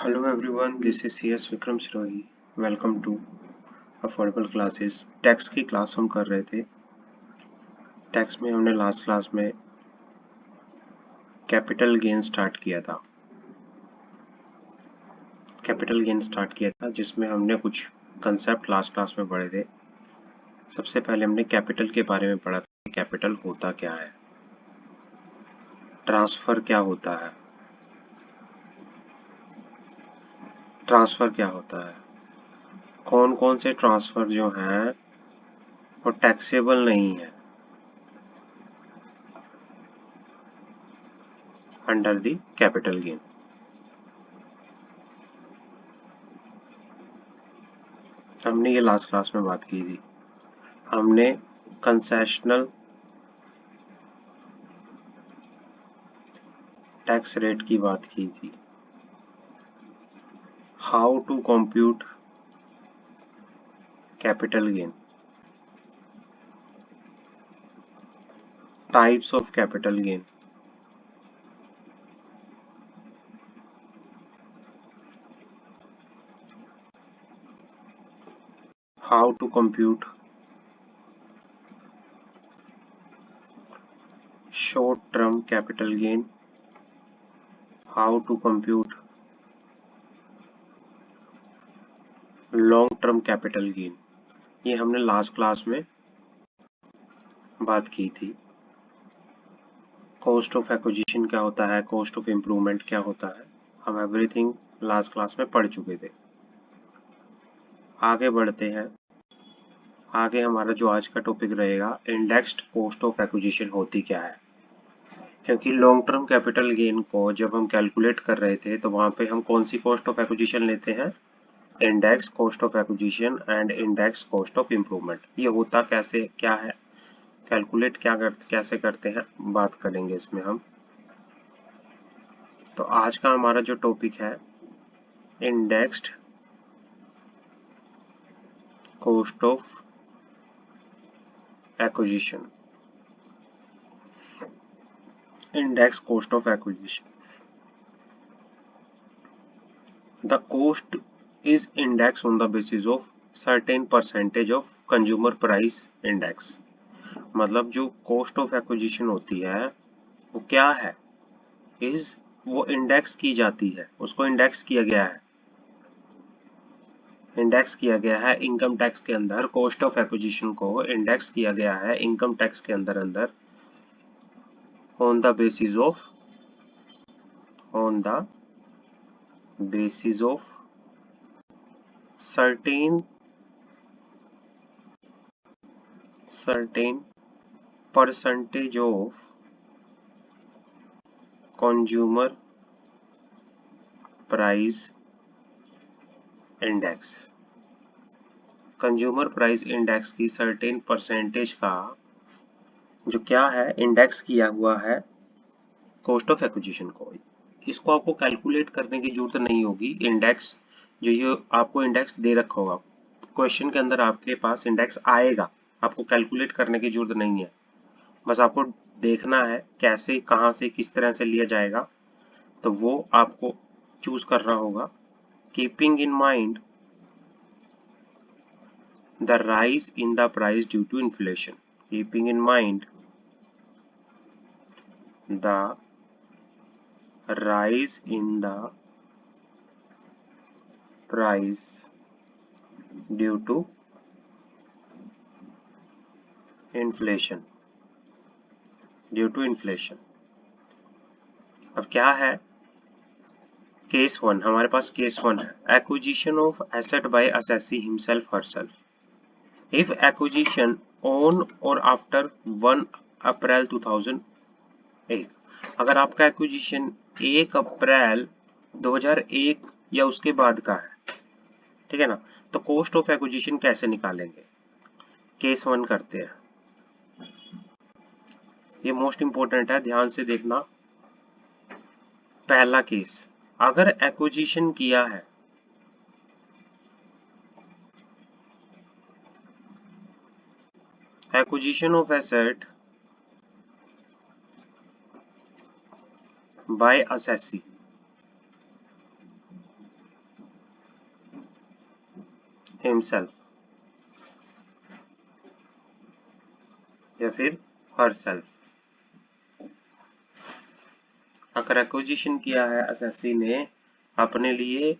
Hello everyone, this is CS Vikram Sirohi. Welcome to affordable classes. Tax की class हम कर रहे थे. टैक्स में हमने लास्ट क्लास में कैपिटल गेन स्टार्ट किया था. जिसमें हमने कुछ कंसेप्ट लास्ट क्लास में पढ़े थे. सबसे पहले हमने कैपिटल के बारे में पढ़ा था. कैपिटल होता क्या है, ट्रांसफर क्या होता है, कौन कौन से ट्रांसफर जो हैं वो टैक्सेबल नहीं है अंडर द कैपिटल गेन. हमने ये लास्ट क्लास में बात की थी. हमने कंसेशनल टैक्स रेट की बात की थी. How to compute capital gain, types of capital gain, how to compute short term capital gain, how to compute long term capital gain. ये हमने लास्ट क्लास में बात की थी. कॉस्ट ऑफ एक्विजिशन क्या होता है, कॉस्ट ऑफ इम्प्रूवमेंट क्या होता है, हम एवरीथिंग लास्ट क्लास में पढ़ चुके थे. आगे बढ़ते हैं. आगे हमारा जो आज का टॉपिक रहेगा, इंडेक्स्ड कॉस्ट ऑफ एक्विजिशन होती क्या है. क्योंकि लॉन्ग टर्म कैपिटल गेन को जब हम कैलकुलेट कर रहे थे तो वहां पे हम कौन सी कॉस्ट ऑफ एक्विजिशन लेते हैं, index cost of acquisition and index cost of improvement. ये होता कैसे क्या है, कैलकुलेट कैसे करते हैं, बात करेंगे इसमें हम. तो आज का हमारा जो टॉपिक है, indexed cost of acquisition. Index cost of acquisition. The cost is indexed on the basis of certain percentage of consumer price index. मतलब जो cost of acquisition होती है वो क्या है, वो इंडेक्स की जाती है, उसको इंडेक्स किया गया है इनकम टैक्स के अंदर. कॉस्ट ऑफ एक्विजिशन को इंडेक्स किया गया है इनकम टैक्स के अंदर on the basis of certain percentage of consumer price index. Consumer price index की सर्टेन परसेंटेज का जो क्या है, इंडेक्स किया हुआ है कॉस्ट ऑफ एक्विजिशन को. इसको आपको कैलकुलेट करने की जरूरत नहीं होगी. इंडेक्स जो ये आपको इंडेक्स दे रखा होगा, क्वेश्चन के अंदर आपके पास इंडेक्स आएगा, आपको कैलकुलेट करने की जरूरत नहीं है. बस आपको देखना है कैसे, कहां से, किस तरह से लिया जाएगा, तो वो आपको चूज करना होगा. Keeping in mind the rise in the price due to inflation. Keeping in mind the rise in the price due to inflation. अब क्या है, केस 1 हमारे पास. केस 1 है acquisition of asset by assessee himself herself. If acquisition on और after 1 April 2001. अगर आपका acquisition 1 April 2001 या उसके बाद का है, ठीक है ना, तो कॉस्ट ऑफ एक्विजिशन कैसे निकालेंगे. केस 1 करते हैं. ये मोस्ट इंपोर्टेंट है, ध्यान से देखना. पहला केस, अगर एक्विजिशन किया है acquisition of asset by assessee himself या फिर हर सेल्फ। अगर एक्विजिशन किया है एसएससी ने अपने लिए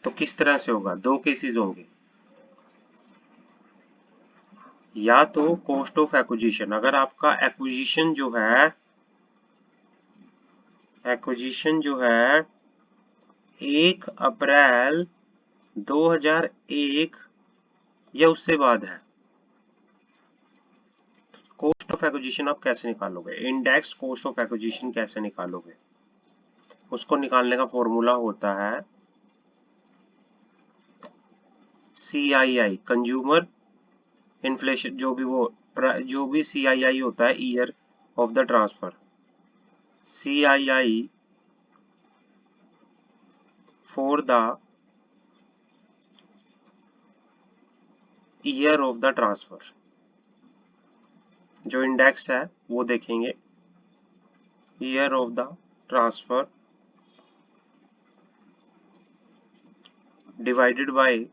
तो किस तरह से होगा? दो केसेस होंगे, या तो कॉस्ट ऑफ एक्विजिशन, अगर आपका एक्विजिशन जो है 1 अप्रैल 2001 या उससे बाद है, कॉस्ट ऑफ एक्विजिशन आप कैसे निकालोगे? इंडेक्स कॉस्ट ऑफ एक्विजिशन कैसे निकालोगे? उसको निकालने का फॉर्मूला होता है CII, कंज्यूमर इन्फ्लेशन, जो भी CII होता है, year of the transfer, CII for the year of the transfer. जो इंडेक्स है वो देखेंगे, year of the transfer divided by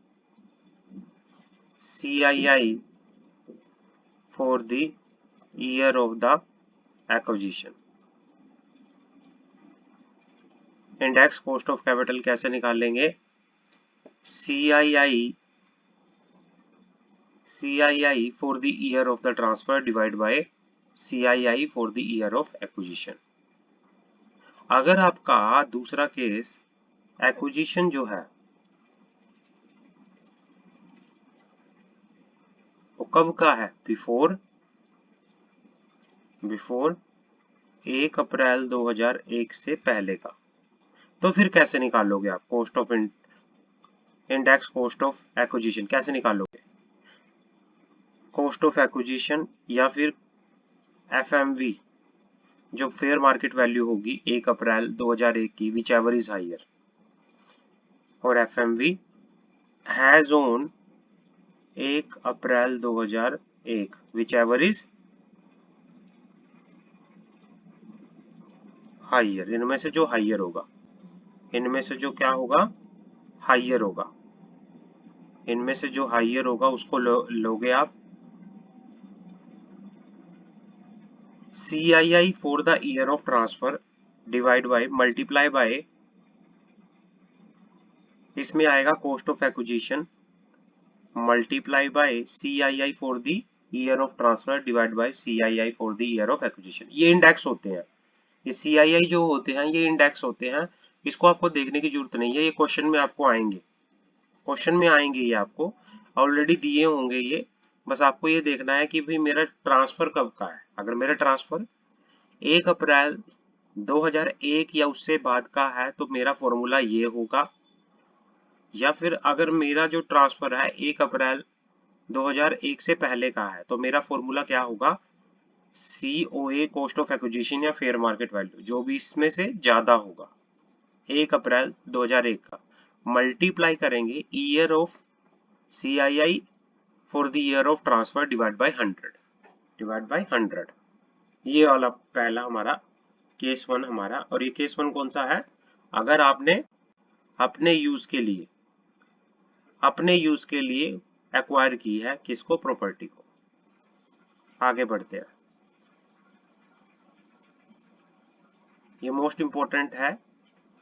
CII for the year of the acquisition. Index cost of capital कैसे निकालेंगे? CII for the year of the transfer divided by CII for the year of acquisition। अगर आपका दूसरा case acquisition जो है वो कब का है? बिफोर 1 अप्रैल 2001 से पहले का, तो फिर कैसे निकालोगे आप cost of index cost of acquisition? कैसे निकालोगे? कॉस्ट ऑफ एक्विजिशन या फिर FMV, जो फेयर मार्केट वैल्यू होगी 1 अप्रैल 2001 की, विच एवर इज हायर, और FMV has on 1 April 2001 whichever is higher. इनमें से जो हायर होगा, इनमें से जो क्या होगा? हायर होगा। इनमें से जो हायर होगा उसको लोगे आप CII for the year of transfer divide by multiply by, इसमें आएगा cost of acquisition multiply by CII for the year of transfer divide bye CII for the year of acquisition. ये इंडेक्स होते हैं, ये CII जो होते हैं ये इंडेक्स होते हैं। इसको आपको देखने की जरूरत नहीं है, ये क्वेश्चन में आपको आएंगे, क्वेश्चन में आएंगे, ये आपको ऑलरेडी दिए होंगे ये। बस आपको ये देखना है कि भाई मेरा ट्रांसफर कब का है। अगर मेरा ट्रांसफर 1 अप्रैल 2001 या उससे बाद का है तो मेरा फॉर्मूला ये होगा, या फिर अगर मेरा जो ट्रांसफर है 1 अप्रैल 2001 से पहले का है तो मेरा फॉर्मूला क्या होगा? COA कॉस्ट ऑफ एक्विजिशन या फेयर मार्केट वैल्यू, जो भी इसमें से ज्यादा होगा 1 अप्रैल 2001 का, मल्टीप्लाई करेंगे year of CII for the year of transfer divide bye 100। ये वाला पहला हमारा केस 1 हमारा। और ये केस 1 कौन सा है? अगर आपने अपने यूज के लिए एक्वायर की है किसको? प्रॉपर्टी को। आगे बढ़ते हैं, ये मोस्ट इंपॉर्टेंट है।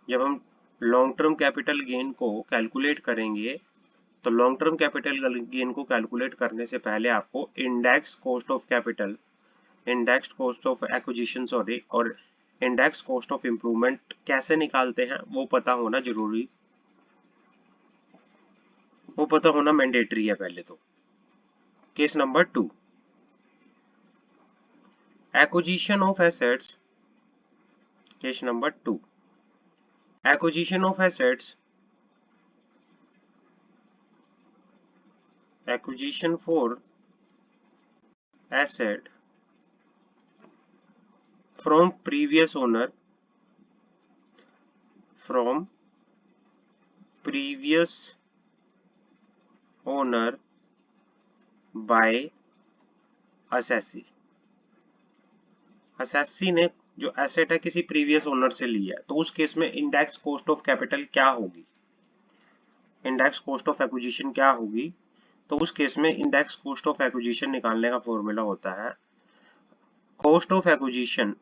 जब हम लॉन्ग टर्म कैपिटल गेन को कैलकुलेट करेंगे तो लॉन्ग टर्म कैपिटल गेन को कैलकुलेट करने से पहले आपको index cost of capital, index cost of acquisition sorry, और इंडेक्स कॉस्ट ऑफ इंप्रूवमेंट कैसे निकालते हैं वो पता होना जरूरी, वो पता होना मैंडेटरी है पहले तो। Case number 2, acquisition of assets. Case number 2, acquisition of assets, acquisition for asset from previous owner by assessee। assessee ने जो एसेट है किसी प्रीवियस ओनर से लिया है तो उस केस में इंडेक्स कॉस्ट ऑफ कैपिटल क्या होगी? इंडेक्स कॉस्ट ऑफ एक्विजिशन क्या होगी, तो उस केस में इंडेक्स कॉस्ट ऑफ एक्विजिशन निकालने का फॉर्मूला होता है cost of acquisition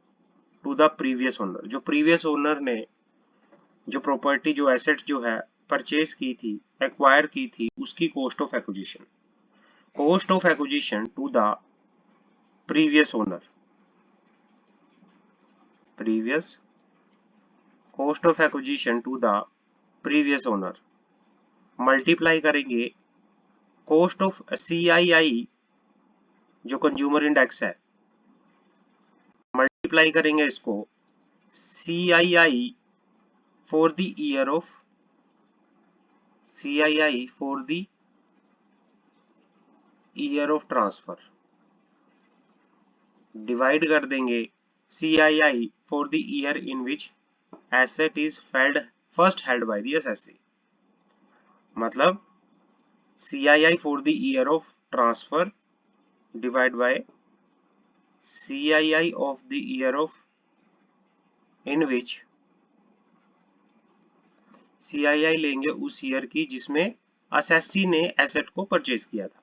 to the previous owner. जो प्रीवियस ओनर ने जो प्रॉपर्टी जो एसेट जो है परचेज की थी, एक्वायर की थी, उसकी cost of acquisition. Cost of acquisition to the previous owner, previous cost of acquisition to the previous owner multiply करेंगे कॉस्ट ऑफ CII जो कंज्यूमर इंडेक्स है, मल्टीप्लाई करेंगे इसको CII for the year of CII for the year of transfer, divide कर देंगे CII for the year in which asset is first held by the assessee. मतलब CII for the year of transfer divide bye CII of the year of in which CII लेंगे उस year की जिसमें assessee ने asset को purchase किया था,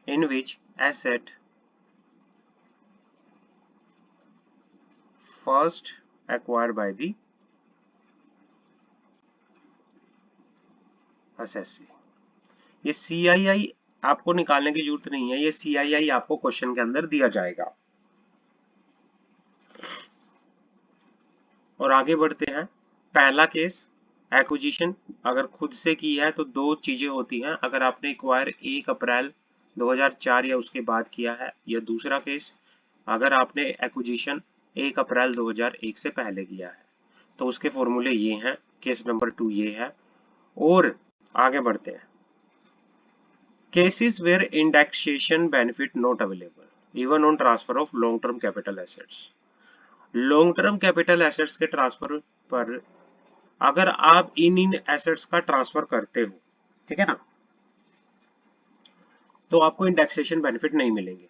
in which asset first acquired by the assessee। ये CII आपको निकालने की जरूरत नहीं है, ये CII आपको क्वेश्चन के अंदर दिया जाएगा। और आगे बढ़ते हैं। पहला केस एक्विजिशन अगर खुद से की है तो दो चीजें होती हैं, अगर आपने एक्वायर 1 अप्रैल 2004 या उसके बाद किया है, या दूसरा केस अगर आपने एक्विजिशन 1 अप्रैल 2001 से पहले किया है। तो उसके फॉर्मूले ये हैं, केस नंबर 2 ये है। और आगे बढ़ते हैं। Cases where indexation benefit not available even on transfer of long-term capital assets। long-term capital assets के ट्रांसफर पर अगर आप इन एसेट्स का ट्रांसफर करते हो, ठीक है ना, तो आपको इंडेक्सेशन बेनिफिट नहीं मिलेंगे।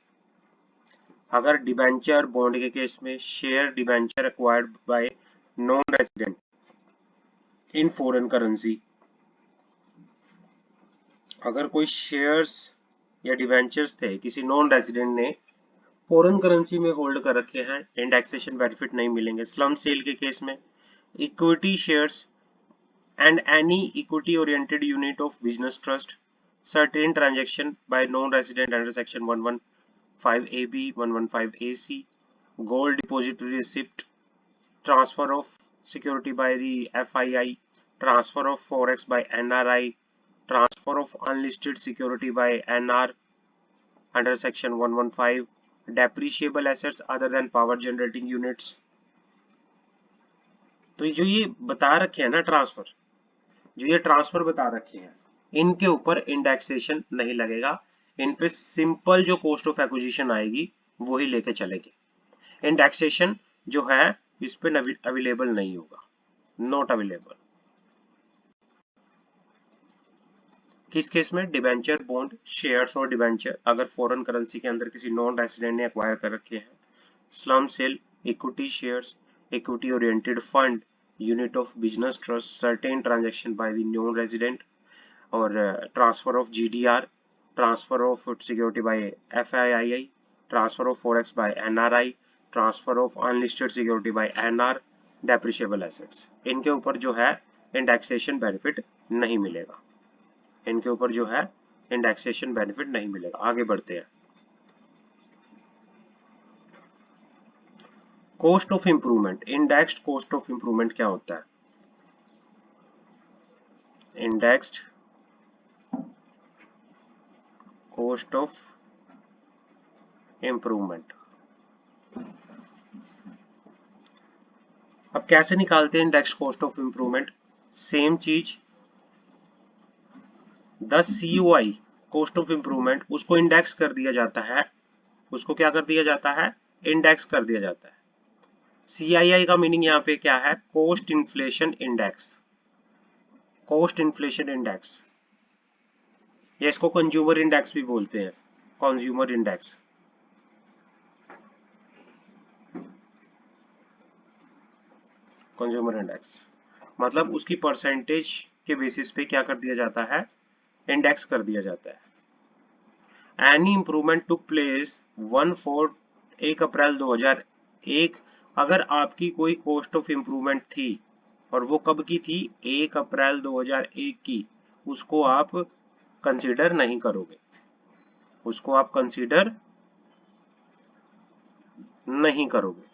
अगर डिबेंचर बॉन्ड के केस में share debenture acquired by non resident in foreign currency, अगर कोई शेयर्स या डिवेंचर्स थे किसी नॉन रेजिडेंट ने फॉरेन करेंसी में होल्ड कर रखे हैं, इंडेक्सेशन बेनिफिट नहीं मिलेंगे। स्लम सेल के केस में equity shares and any equity oriented unit of business trust certain transaction bye non resident under section 115AB 115AC gold depository receipt transfer of security by the FII transfer of forex by NRI transfer of unlisted security by NR under section 115 depreciable assets other than power generating units। तो जो ये बता रखे हैं ना transfer, जो ये transfer बता रखे हैं, इनके ऊपर इंडेक्सेशन नहीं लगेगा। इन पे सिंपल जो कॉस्ट ऑफ एक्विजिशन आएगी वही लेके चलेंगे। इंडेक्सेशन जो है इस पे अवेलेबल नहीं होगा, नॉट अवेलेबल। किस केस में? डिबेंचर बॉन्ड शेयर्स और डिबेंचर अगर फॉरेन करेंसी के अंदर किसी नॉन रेजिडेंट ने एक्वायर कर रखे हैं। Slump sale equity shares equity oriented fund unit of business trust certain transaction by the non resident और transfer of GDR transfer of security by FII transfer of forex by NRI transfer of unlisted security by NR depreciable assets. इनके ऊपर जो है indexation benefit नहीं मिलेगा, इनके ऊपर जो है इंडेक्सेशन बेनिफिट नहीं मिलेगा। आगे बढ़ते हैं। Cost of improvement, indexed cost of improvement क्या होता है? Indexed cost of improvement. अब कैसे निकालते हैं index cost of improvement? Same चीज, 10 CUI कॉस्ट ऑफ इंप्रूवमेंट उसको इंडेक्स कर दिया जाता है, उसको क्या कर दिया जाता है? इंडेक्स कर दिया जाता है। CII का मीनिंग यहाँ पे क्या है? Cost inflation index, cost inflation index, या इसको कंज्यूमर इंडेक्स भी बोलते हैं, कंज्यूमर इंडेक्स। कंज्यूमर इंडेक्स मतलब उसकी परसेंटेज के बेसिस पे क्या कर दिया जाता है, इंडेक्स कर दिया जाता है। Any improvement took place 1 April 2001, अगर आपकी कोई कॉस्ट ऑफ इंप्रूवमेंट थी और वो कब की थी, 1 अप्रैल 2001 की, उसको आप कंसीडर नहीं करोगे, उसको आप कंसीडर नहीं करोगे।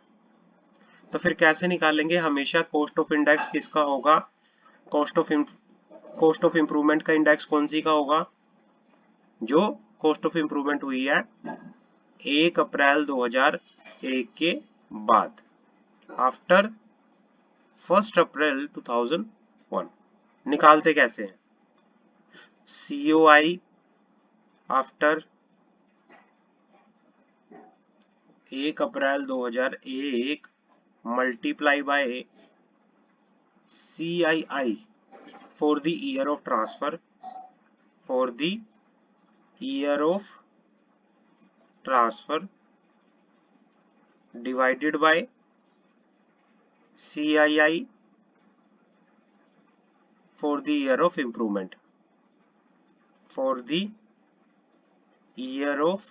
तो फिर कैसे निकालेंगे, हमेशा कॉस्ट ऑफ इंडेक्स किसका होगा, कॉस्ट ऑफ इंप्रूवमेंट का इंडेक्स कौन सी का होगा, जो कॉस्ट ऑफ इंप्रूवमेंट हुई है 1 अप्रैल 2001 के बाद, आफ्टर 1 अप्रैल 2001। निकालते कैसे हैं, COI after 1 April 2001 multiply by CII for the year of transfer, for the year of transfer divided by CII for the year of improvement, for the year of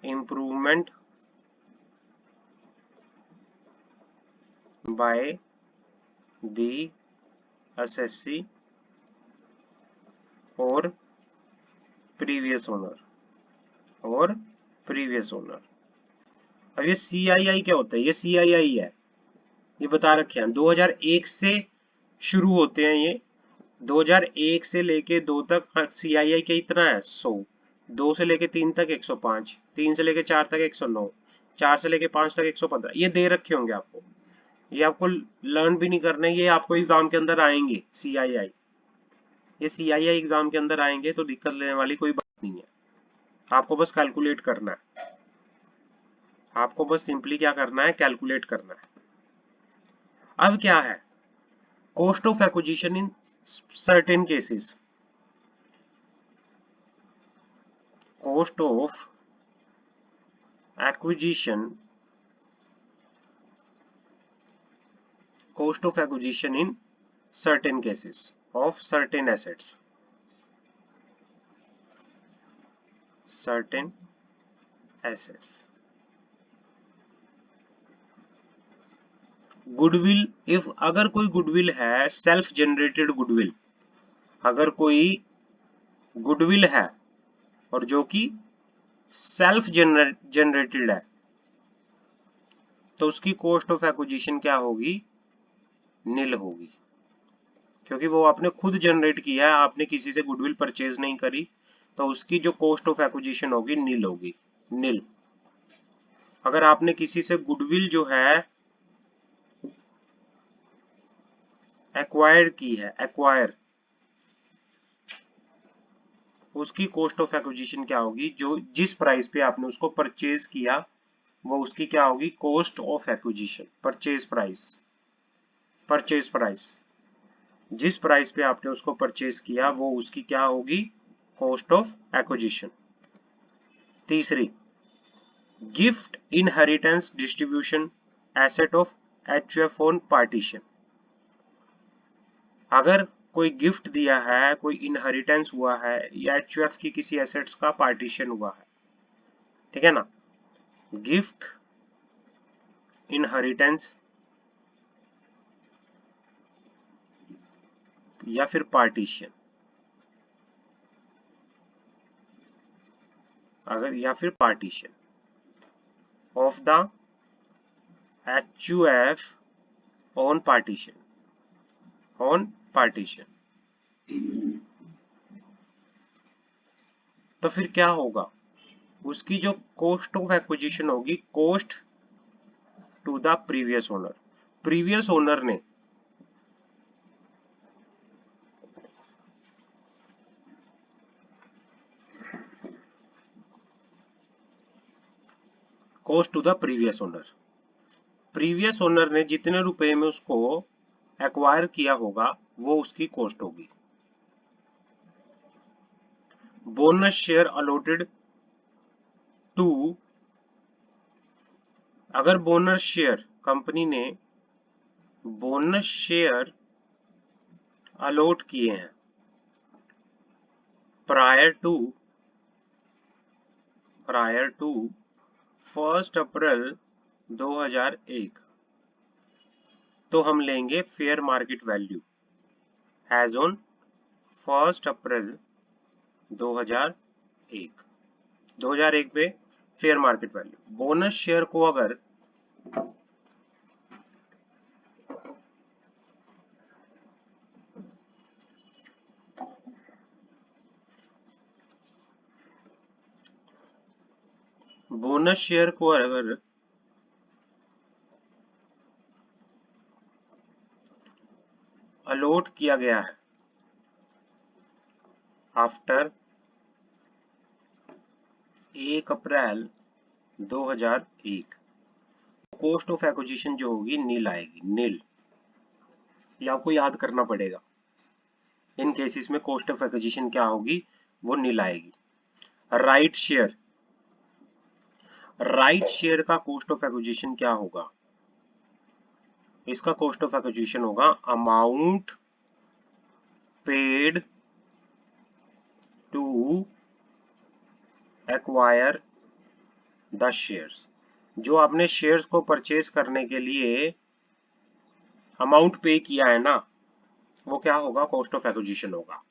improvement by the assessee or previous owner, और previous owner। अब ये CII क्या होता है, ये CII है, ये बता रखे हैं 2001 से शुरू होते हैं ये, 2001 से लेके 2 तक CII क्या इतना है 100, 2 से लेके 3 तक 105, 3 से लेके 4 तक 109, 4 से लेके 5 तक 115, ये दे रखे होंगे आपको, ये आपको लर्न भी नहीं करना है, ये आपको एग्जाम के अंदर आएंगे CII, ये CII एग्जाम के अंदर आएंगे, तो दिक्कत लेने वाली कोई बात नहीं है, आपको बस कैलकुलेट करना है, आपको बस सिंपली क्या करना है, कैलकुलेट करना है। अब क्या है, cost of acquisition in certain cases, cost of acquisition, cost of acquisition in certain cases of certain assets, certain assets। Goodwill, if अगर कोई गुडविल है सेल्फ जनरेटेड गुडविल, अगर कोई गुडविल है और जो कि सेल्फ जनरेटेड है, तो उसकी कॉस्ट ऑफ एक्विजिशन क्या होगी, नील होगी, क्योंकि वो आपने खुद जनरेट किया है, आपने किसी से गुडविल परचेज नहीं करी, तो उसकी जो कॉस्ट ऑफ एक्विजिशन होगी नील होगी, नील। अगर आपने किसी से गुडविल जो है एक्वायर की है, एक्वायर, उसकी कॉस्ट ऑफ एक्विजिशन क्या होगी, जो जिस प्राइस पे आपने उसको परचेज किया वो उसकी क्या होगी, cost of acquisition, purchase price, purchase price, जिस प्राइस पे आपने उसको परचेज किया वो उसकी क्या होगी, कॉस्ट ऑफ एक्विजिशन। तीसरी, gift inheritance distribution asset of HUF on partition, अगर कोई गिफ्ट दिया है, कोई इनहेरिटेंस हुआ है, या HUF की किसी एसेट्स का पार्टीशन हुआ है, ठीक है ना, गिफ्ट इनहेरिटेंस या फिर पार्टीशन, अगर या फिर partition of the HUF on partition, on partition, तो फिर क्या होगा, उसकी जो कॉस्ट ऑफ एक्विजिशन होगी, cost to the previous owner, previous owner ने cost to the previous owner, previous owner ने जितने रुपए में उसको एक्वायर किया होगा वो उसकी कॉस्ट होगी। बोनस शेयर अलॉटेड टू, अगर बोनस शेयर कंपनी ने बोनस शेयर अलॉट किए हैं प्रायर टू 1 अप्रैल 2001, तो हम लेंगे fair market value as on 1 April 2001। 2001 पे fair market value. Bonus share को अगर अलॉट किया गया है after 1 April 2001, cost of acquisition जो होगी नील आएगी, नील। ये आपको याद करना पड़ेगा। इन केसेस में कॉस्ट ऑफ एक्विजिशन क्या होगी, वो नील आएगी। राइट शेयर का कॉस्ट ऑफ एक्विजिशन क्या होगा, इसका कॉस्ट ऑफ एक्विजिशन होगा amount paid to acquire the shares. जो आपने शेयर्स को परचेज करने के लिए अमाउंट पे किया है ना, वो क्या होगा, कॉस्ट ऑफ एक्विजिशन होगा।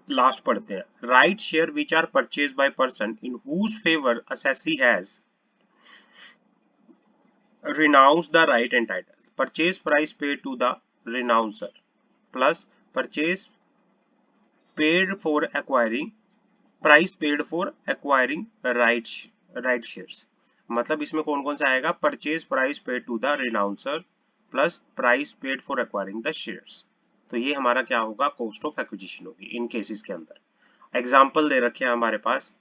लास्ट पढ़ते हैं। Right share which are purchase by person in whose favour assessee has renounced the right and title. Purchase price paid to the renouncer plus purchase paid for acquiring price paid for acquiring right shares। मतलब इसमें कौन कौन सा आएगा, purchase price paid to the renouncer plus price paid for acquiring the shares. तो ये हमारा क्या होगा, कॉस्ट ऑफ एक्विजिशन होगी इन केसेस के अंदर। एग्जांपल दे रखे हैं हमारे पास।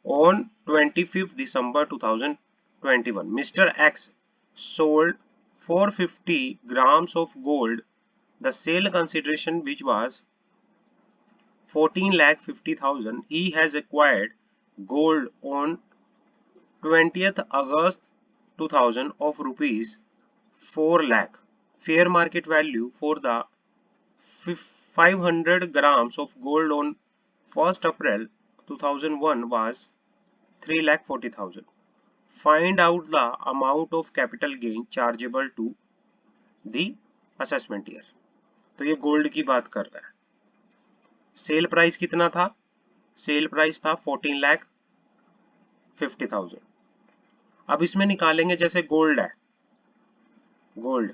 On 25 December 2021 mister X sold 450 grams of gold. The sale consideration which was 14,50,000. He has acquired gold on 20th August 2000 of rupees 4 lakh. Fair market value for the 500 grams of gold on 1st April 2001 was 3,40,000. Find out the amount of capital gain chargeable to the assessment year। तो ये gold की बात कर रहा है। Sale price कितना था, sale price था 14,50,000। अब इसमें निकालेंगे, जैसे गोल्ड है, गोल्ड,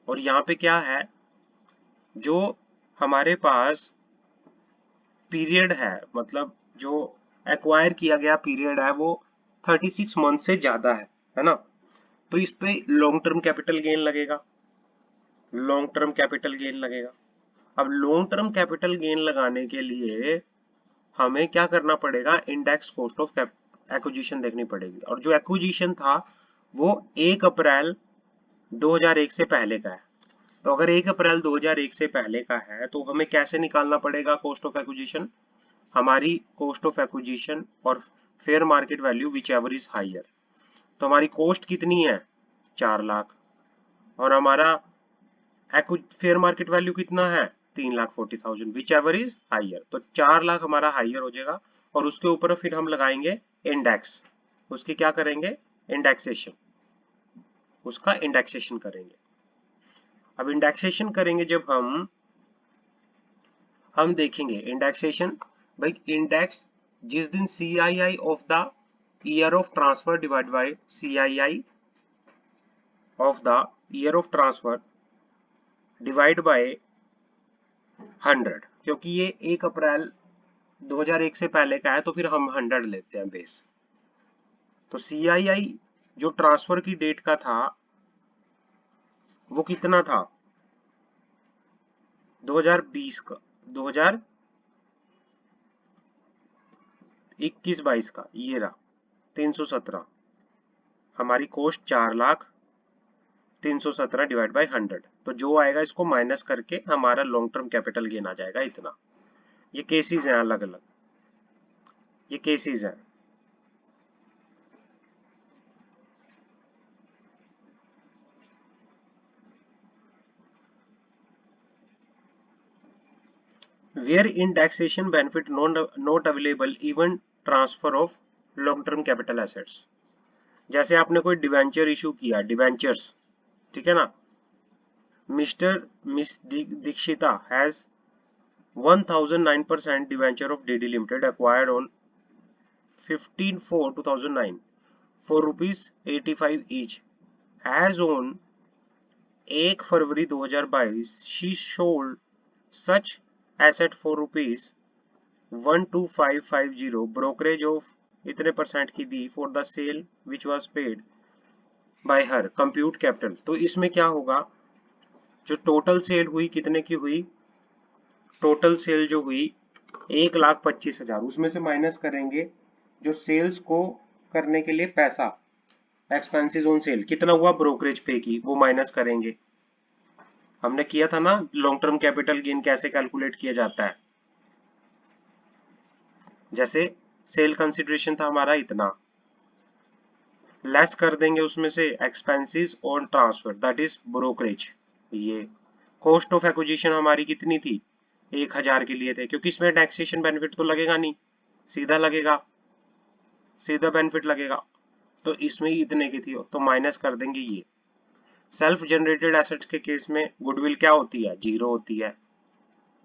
और यहाँ पे क्या है, जो हमारे पास पीरियड है, मतलब जो एक्वायर किया गया पीरियड है वो 36 मंथ से ज्यादा है ना, तो इस पे लॉन्ग टर्म कैपिटल गेन लगेगा, लॉन्ग टर्म कैपिटल गेन लगेगा। अब लॉन्ग टर्म कैपिटल गेन लगाने के लिए हमें क्या करना पड़ेगा, इंडेक्स कॉस्ट ऑफ एक्विजिशन देखनी पड़ेगी। और जो एक्विजिशन था वो 1 अप्रैल 2001 से पहले का है। तो अगर 1 अप्रैल 2001 से पहले का है तो हमें कैसे निकालना पड़ेगा कॉस्ट ऑफ एक्विजिशन, हमारी कॉस्ट ऑफ एक्विजिशन और fair market value whichever is higher. तो हमारी कॉस्ट कितनी है, 4 लाख, और हमारा फेयर मार्केट वैल्यू कितना है, 3,40,000, विच एवर इज हायर। तो 4 लाख हमारा हायर हो जाएगा, और उसके ऊपर फिर हम लगाएंगे इंडेक्स, उसकी क्या करेंगे, इंडेक्सेशन, उसका इंडेक्सेशन करेंगे। अब इंडेक्सेशन करेंगे जब हम देखेंगे इंडेक्सेशन, भाई इंडेक्स जिस दिन CII of the year of transfer divide bye CII of the year of transfer divide bye 100, क्योंकि ये 1 अप्रैल 2001 से पहले का है तो फिर हम 100 लेते हैं बेस। तो CII जो ट्रांसफर की डेट का था वो कितना था, 2020 का, 2021-22 का, ये रहा 317। हमारी कॉस्ट 4 लाख, 317 डिवाइड बाय 100, तो जो आएगा इसको माइनस करके हमारा लॉन्ग टर्म कैपिटल गेन आ जाएगा इतना। ये केसेस हैं अलग अलग, ये केसेस हैं। Where indexation benefit not available even transfer of long term capital assets. जैसे आपने कोई डिवेंचर इशू किया, डिवेंचर्स, ठीक है ना, mister miss Dikshita has 1009% debenture of DD limited acquired on 15/4/2009 for ₹85 each, as on 1 February 2022 she sold such asset for ₹12550 brokerage of इतने percent की दी for the sale which was paid by her compute capital। तो इसमें क्या होगा, जो total sale हुई कितने की हुई, टोटल सेल जो हुई 1,25,000, उसमें से माइनस करेंगे जो सेल्स को करने के लिए पैसा, एक्सपेंसेस ऑन सेल कितना हुआ, ब्रोकरेज पे की, वो माइनस करेंगे। हमने किया था ना लॉन्ग टर्म कैपिटल गेन कैसे कैलकुलेट किया जाता है, जैसे सेल कंसिडरेशन था हमारा इतना, लेस कर देंगे उसमें से expenses on transfer that is brokerage. ये कॉस्ट ऑफ एक्विजिशन हमारी कितनी थी, 1,000 के लिए थे, क्योंकि इसमें टैक्सेशन बेनिफिट तो लगेगा नहीं, सीधा लगेगा, सीधा बेनिफिट लगेगा, तो इसमें ही इतने की थी, तो माइनस कर देंगे ये। सेल्फ जनरेटेड एसेट्स के केस में गुडविल क्या होती है, जीरो होती है।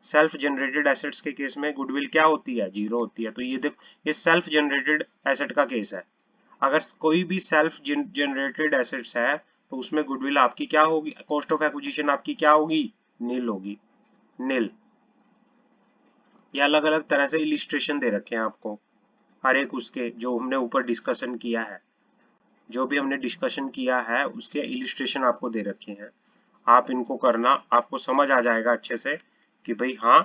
सेल्फ जनरेटेड एसेट्स के केस में गुडविल क्या होती है, जीरो होती है। तो ये देख, ये सेल्फ जनरेटेड एसेट का केस है। अगर कोई भी सेल्फ जनरेटेड एसेट्स है तो उसमें गुडविल आपकी क्या होगी, कॉस्ट ऑफ एक्विजिशन आपकी क्या होगी, नील होगी, नील। ये अलग अलग तरह से इलिस्ट्रेशन दे रखे हैं आपको, हर एक उसके जो हमने ऊपर डिस्कशन किया है, जो भी हमने डिस्कशन किया है उसके इलिस्ट्रेशन आपको दे रखे हैं। आप इनको करना, आपको समझ आ जाएगा अच्छे से कि भाई हाँ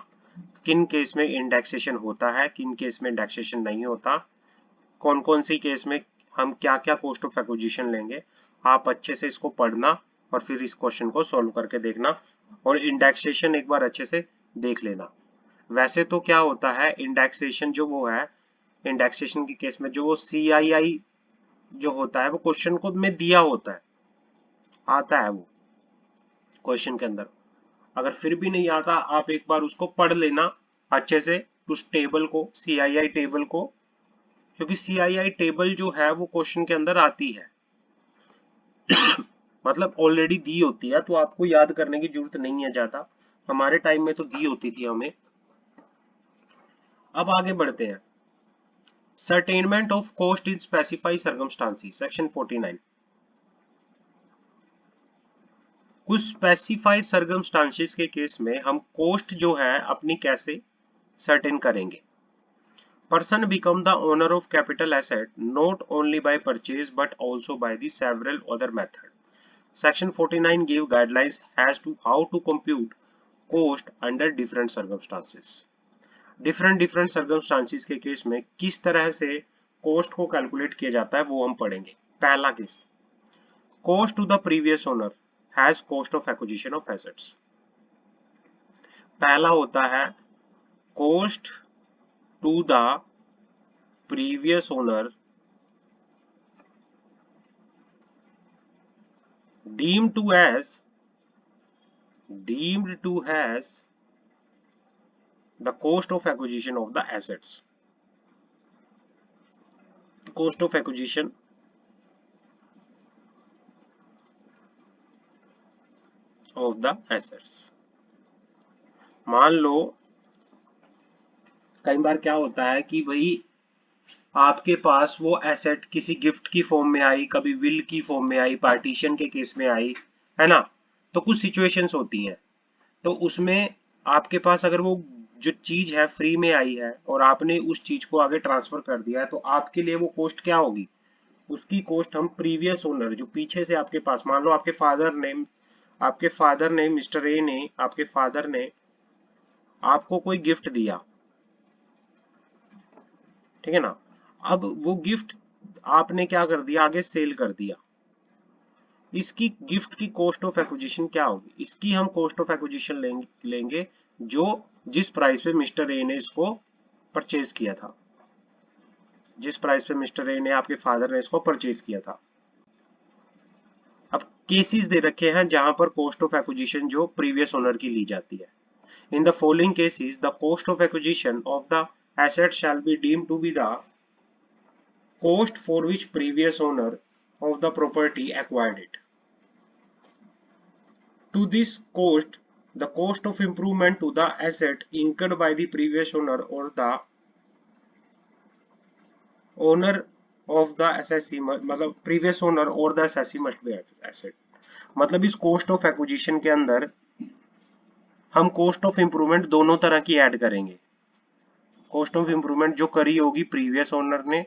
किन केस में इंडेक्सेशन होता है, किन केस में इंडेक्सेशन नहीं होता, कौन कौन सी केस में हम क्या क्या कॉस्ट ऑफ एक्विजिशन लेंगे। आप अच्छे से इसको पढ़ना और फिर इस क्वेश्चन को सॉल्व करके देखना और इंडेक्सेशन एक बार अच्छे से देख लेना। वैसे तो क्या होता है इंडेक्सेशन जो वो है, इंडेक्सेशन के केस में जो वो CII जो होता है वो क्वेश्चन को में दिया होता है, आता है वो क्वेश्चन के अंदर। अगर फिर भी नहीं आता आप एक बार उसको पढ़ लेना अच्छे से, उस टेबल को, CII टेबल को, क्योंकि CII टेबल जो है वो क्वेश्चन के अंदर आती है मतलब ऑलरेडी दी होती है, तो आपको याद करने की जरूरत नहीं है ज्यादा, हमारे टाइम में तो दी होती थी हमें। अब आगे बढ़ते हैं, ascertainment of cost in specified circumstances, section 49। कुछ स्पेसिफाइड सर्कमस्टांसेस के केस में हम कॉस्ट जो है अपनी कैसे सर्टेन करेंगे। Person become the owner of capital asset not only by purchase but also by the several other method. Section 49 give guidelines as to how to compute cost under different circumstances. Different circumstances के case में किस तरह से cost को calculate किया जाता है वो हम पढ़ेंगे। पहला case, cost to the previous owner has cost of acquisition of assets. पहला होता है cost to the previous owner deemed to as the cost of acquisition of the assets, cost of acquisition of the assets। मान लो कई बार क्या होता है कि भाई आपके पास वो एसेट किसी गिफ्ट की फॉर्म में आई, कभी विल की फॉर्म में आई, पार्टीशन के केस में आई, है ना, तो कुछ सिचुएशंस होती हैं, तो उसमें आपके पास अगर वो जो चीज है फ्री में आई है और आपने उस चीज को आगे ट्रांसफर कर दिया है, तो आपके लिए वो कॉस्ट क्या होगी, उसकी कॉस्ट हम प्रीवियस ओनर जो पीछे से आपके पास, मान लो आपके फादर ने मिस्टर ए ने, आपके फादर ने आपको कोई गिफ्ट दिया, ठीक है ना, अब वो गिफ्ट आपने क्या कर दिया, आगे सेल कर दिया, इसकी गिफ्ट की कॉस्ट ऑफ एक्विजिशन क्या होगी, इसकी हम कॉस्ट ऑफ एक्विजिशन लेंगे जो जिस प्राइस पे मिस्टर ए ने इसको परचेज किया था, जिस प्राइस पे मिस्टर ए ने, आपके फादर ने इसको परचेज किया था। अब केसेस दे रखे हैं जहां पर कॉस्ट ऑफ एक्विजिशन जो प्रीवियस ओनर की ली जाती है। In the following cases, the cost of acquisition of the asset shall be deemed to be the cost for which previous owner of the property acquired it. To this cost, the cost of improvement to the asset incurred by the previous owner or the owner of the assessee, मतलब previous owner or the assessee must be asset. मतलब इस cost of acquisition के अंदर हम cost of improvement दोनों तरह की add करेंगे. cost of improvement जो करी होगी previous owner ने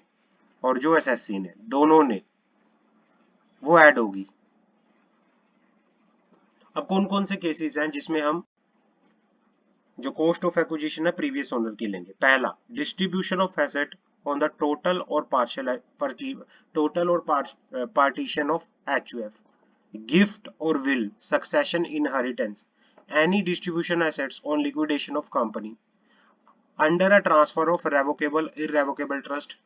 और जो assessee ने, दोनों ने, वो ऐड होगी. अब कौन कौन से केसेस हैं जिसमें हम जो कॉस्ट ऑफ एक्विजिशन है प्रीवियस ओनर की लेंगे. पहला, distribution of asset on the total और पार्टीशन ऑफ एचयूएफ, गिफ्ट और will, succession, inheritance, any distribution assets on liquidation of company, under a transfer of revocable irrevocable trust,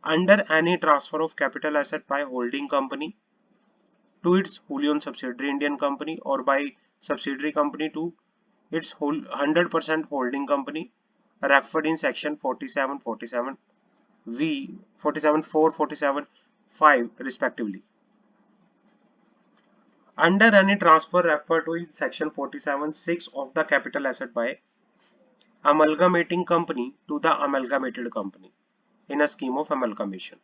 under any transfer of capital asset by holding company to its wholly owned subsidiary Indian company or by subsidiary company to its 100% holding company referred in section 47, 47 V, 47 4, 47 5 respectively. Under any transfer referred to in section 47 6 of the capital asset by amalgamating company to the amalgamated company in a scheme of amalgamation.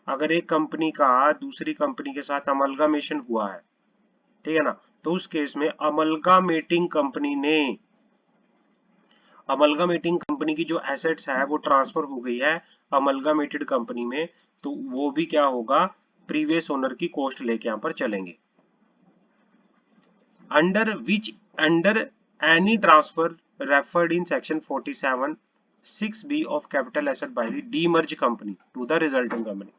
अगर एक company का दूसरी company के साथ अमलगामेशन हुआ है, ठीक है ना, तो उस केस में अमलगामेटिंग कंपनी की जो एसेट्स है वो ट्रांसफर हो गई है अमलगामेटेड कंपनी में, तो वो भी क्या होगा, प्रीवियस ओनर की कॉस्ट लेके यहां पर चलेंगे. Under any transfer referred in section 47 6B of capital asset by the demerged company to the resulting company.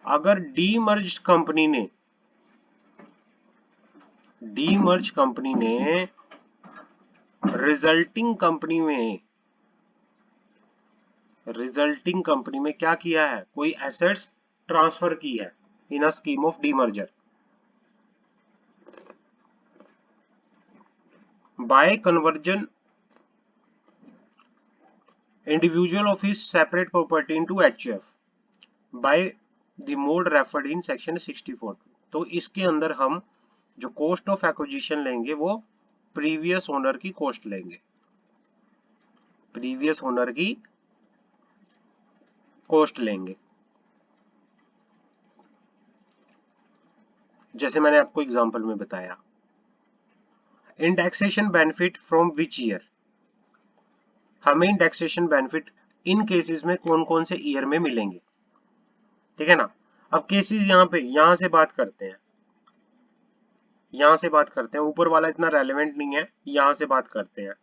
अगर डीमर्ज कंपनी ने रिजल्टिंग कंपनी में क्या किया है, कोई एसेट्स ट्रांसफर की है in a scheme of demerger by conversion individual of his separate property into HUF by the mode referred in section 64. तो इसके अंदर हम जो कॉस्ट ऑफ एक्विजिशन लेंगे वो प्रीवियस ओनर की कॉस्ट लेंगे, प्रीवियस ओनर की कॉस्ट लेंगे. जैसे मैंने आपको एग्जांपल में बताया. Indexation benefit from which year, हमें इंडेक्सेशन बेनिफिट इन केसेस में कौन कौन से ईयर में मिलेंगे, ठीक है ना. अब केसेस यहां से बात करते हैं, ऊपर वाला इतना रेलेवेंट नहीं है, यहां से बात करते हैं.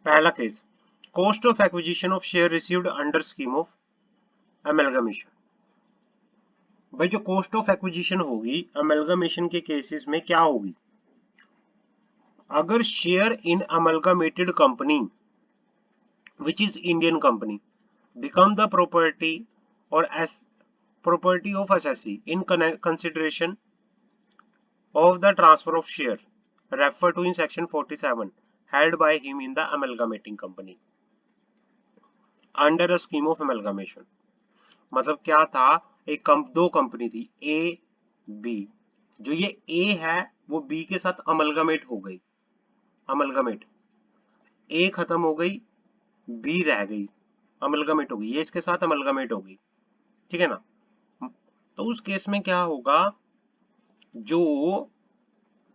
पहला case, cost of acquisition of share received under scheme of amalgamation. भाई जो कॉस्ट ऑफ एक्विजिशन होगी अमेलगमेशन के केसेस में क्या होगी, अगर share in amalgamated company which is Indian company become the property or as property of assessee in consideration of the transfer of share referred to in section 47 held by him in the amalgamating company under a scheme of amalgamation. मतलब क्या था, दो company थी A B, जो ये ए है वो B के साथ अमलगामेट हो गई, ए खत्म हो गई, बी रह गई, अमलगामेट हो गई, ये इसके साथ अमलगामेट हो गई, ठीक है ना. तो उस केस में क्या होगा, जो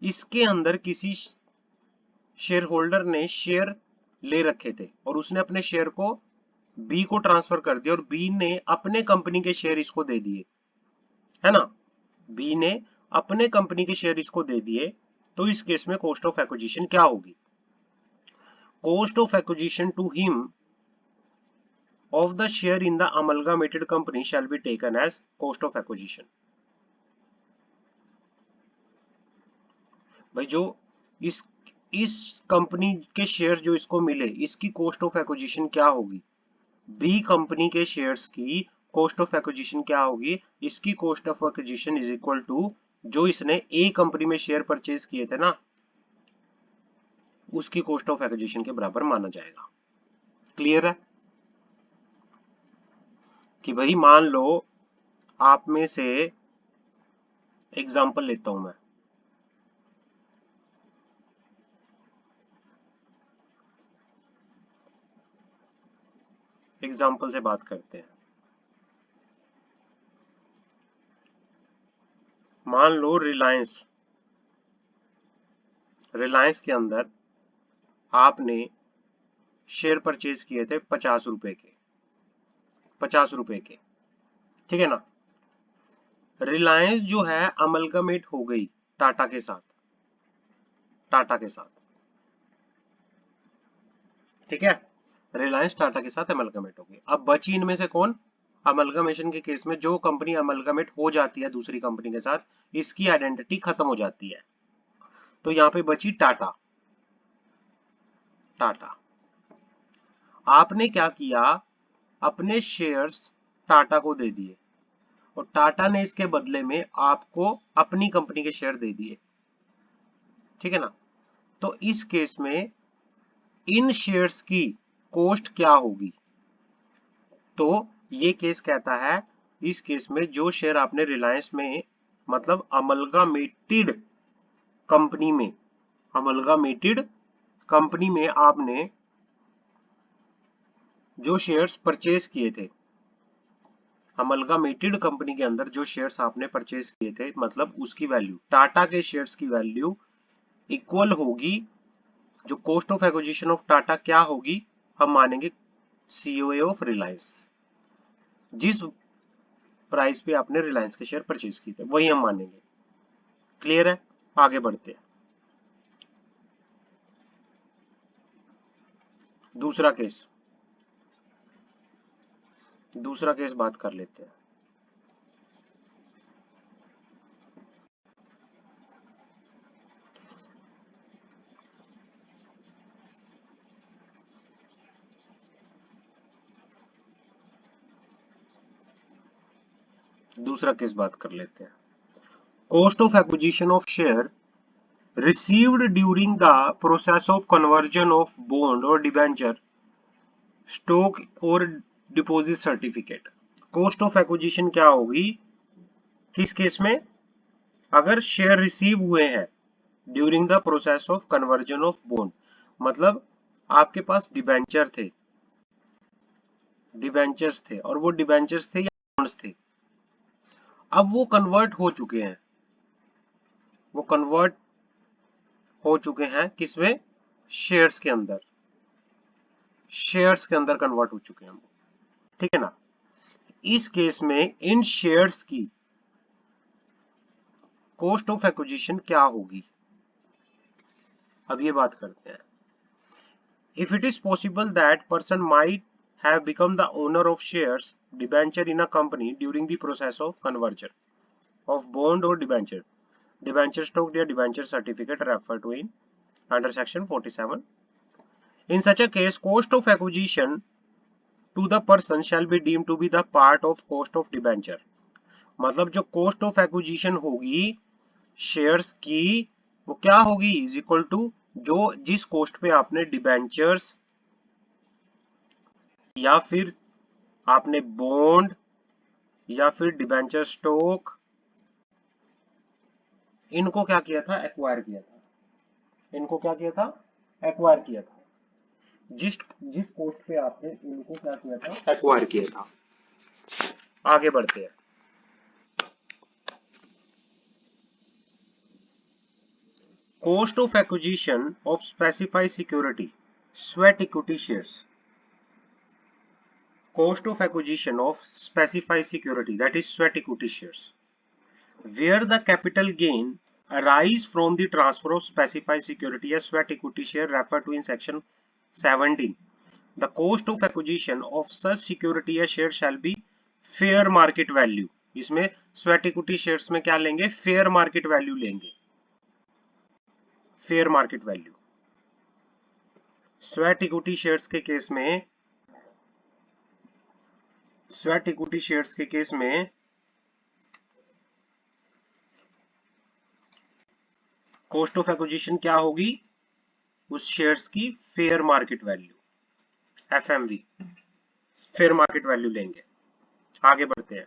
इसके अंदर किसी शेयर होल्डर ने शेयर ले रखे थे और उसने अपने शेयर को बी को ट्रांसफर कर दिया और बी ने अपने कंपनी के शेयर इसको दे दिए, है ना, बी ने अपने कंपनी के शेयर इसको दे दिए, तो इस केस में कॉस्ट ऑफ एक्विजिशन क्या होगी, cost of acquisition to him of the share in the amalgamated company shall be taken as cost of acquisition. भाई जो इस कंपनी के शेयर जो इसको मिले, इसकी कॉस्ट ऑफ एक्विजिशन क्या होगी, बी कंपनी के शेयर्स की कॉस्ट ऑफ एक्विजिशन क्या होगी, इसकी cost of acquisition is equal to जो इसने ए कंपनी में शेयर परचेज किए थे ना, उसकी कॉस्ट ऑफ एक्विजिशन के बराबर माना जाएगा। क्लियर है कि भाई मान लो आप में से एग्जांपल लेता हूं मैं, एग्जांपल से बात करते हैं। मान लो रिलायंस के अंदर आपने शेयर परचेज किए थे 50 रुपए के, 50 रुपए के, ठीक है ना। रिलायंस जो है अमलगमेट हो गई टाटा के साथ, टाटा के साथ, ठीक है। रिलायंस टाटा के साथ अमलगमेट हो गई। अब बची इनमें से कौन? अमलगमेशन के केस में जो कंपनी अमलगमेट हो जाती है दूसरी कंपनी के साथ, इसकी आइडेंटिटी खत्म हो जाती है। तो यहां पे बची टाटा। टाटा आपने क्या किया, अपने शेयर्स टाटा को दे दिए और टाटा ने इसके बदले में आपको अपनी कंपनी के शेयर दे दिए, ठीक है ना। तो इस केस में इन शेयर्स की कॉस्ट क्या होगी? तो ये केस कहता है, इस केस में जो शेयर आपने रिलायंस में, मतलब अमलगामेटेड कंपनी में, अमलगामेटेड कंपनी में आपने जो शेयर्स परचेज किए थे, अमलगामेटेड कंपनी के अंदर जो शेयर्स आपने परचेज किए थे, मतलब उसकी वैल्यू, टाटा के शेयर्स की वैल्यू इक्वल होगी, जो cost of acquisition of Tata क्या होगी, हम मानेंगे सीओए ऑफ रिलायंस। जिस प्राइस पे आपने रिलायंस के शेयर परचेज किए थे वही हम मानेंगे। क्लियर है? आगे बढ़ते हैं। दूसरा केस, दूसरा केस बात कर लेते हैं। दूसरा केस बात कर लेते हैं। Cost of acquisition of share received during the process of conversion of bond or debenture, stock or deposit certificate। Cost of acquisition क्या होगी किस केस में? अगर शेयर रिसीव हुए हैं during the process of conversion of bond, मतलब आपके पास debenture थे, डिबेंचर्स थे और वो डिबेंचर्स थे या बॉन्ड्स थे, अब वो कन्वर्ट हो चुके हैं, वो कन्वर्ट हो चुके हैं किसमें? शेयर्स के अंदर, शेयर्स के अंदर कन्वर्ट हो चुके हैं, ठीक है ना। इस केस में इन शेयर्स की कॉस्ट ऑफ एक्विजिशन क्या होगी? अब ये बात करते हैं। If it is possible that person might have become the owner of shares debenture in a company during the process of conversion of bond or debenture, debenture stock या debenture certificate referred to in under section 47। in such a case cost of acquisition to the person shall be deemed to be the part of cost of debenture। मतलब जो cost of acquisition होगी shares की, वो क्या होगी? Is equal to जो जिस cost पे आपने डिबेंचर्स या फिर आपने बॉन्ड या फिर डिबेंचर स्टॉक, इनको क्या किया था? एक्वायर किया था। इनको क्या किया था? एक्वायर किया था। जिस जिस कॉस्ट पे आपने इनको क्या किया था? एक्वायर किया था। आगे बढ़ते हैं। Cost of acquisition of specified security, sweat equity shares. Cost of acquisition of specified security, that is sweat equity shares, where the capital gain arise from the transfer of specified security as sweat equity share referred to in section 17। The cost of acquisition of such security as share shall be fair market value। इसमें sweat equity shares में क्या लेंगे? fair market value लेंगे, fair market value। sweat equity shares के case में, sweat equity shares के case में cost of acquisition क्या होगी? उस शेयर्स की fair market value, FMV, fair market value लेंगे। आगे बढ़ते हैं।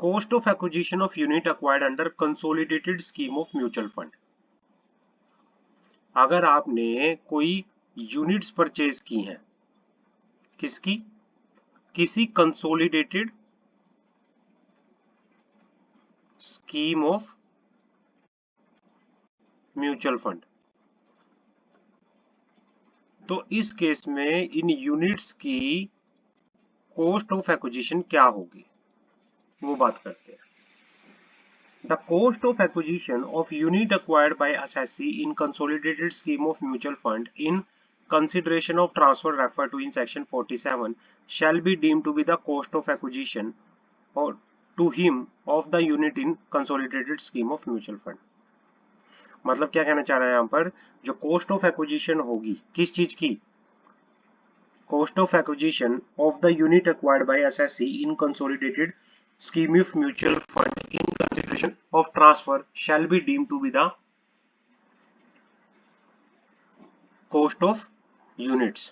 Cost of acquisition of unit acquired under consolidated scheme of mutual fund. अगर आपने कोई यूनिट्स परचेज की हैं, किसकी? किसी consolidated scheme of mutual fund, तो इस केस में इन यूनिट्स की कॉस्ट ऑफ एक्विजिशन क्या होगी, वो बात करते हैं। The cost of acquisition of unit acquired by assessee in consolidated scheme of mutual fund in consideration of transfer referred to in section 47 shall be deemed to be the cost of acquisition or to him of the unit in consolidated scheme of mutual fund। मतलब क्या कहना चाह रहा है यहाँ पर, जो cost of acquisition होगी किस चीज की? Cost of acquisition of the unit acquired by assessee in consolidated scheme of mutual fund in consideration of transfer shall be deemed to be the cost of units।